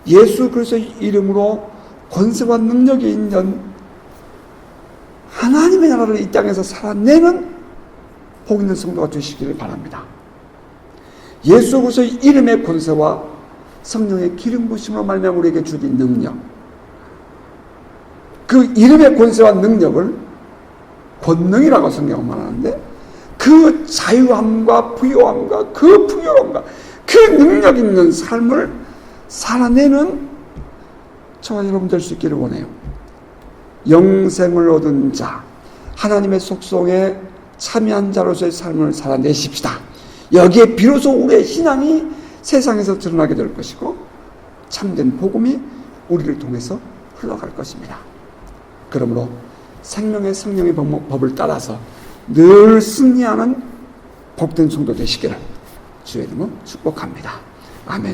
예수 그리스도의 이름으로 권세와 능력이 있는 하나님의 나라를 이 땅에서 살아내는 복 있는 성도가 되시기를 바랍니다. 예수 그리스도의 이름의 권세와 성령의 기름 부심으로 말미암아 우리에게 주신 능력, 그 이름의 권세와 능력을 권능이라고 성경은 말하는데, 그 자유함과 부요함과 그 풍요로움과 그 능력 있는 삶을 살아내는 저와 여러분 될 수 있기를 원해요. 영생을 얻은 자, 하나님의 속성에 참여한 자로서의 삶을 살아내십시다. 여기에 비로소 우리의 신앙이 세상에서 드러나게 될 것이고 참된 복음이 우리를 통해서 흘러갈 것입니다. 그러므로 생명의 성령의 법을 따라서 늘 승리하는 복된 성도 되시기를 주의 이름으로 축복합니다. 아멘.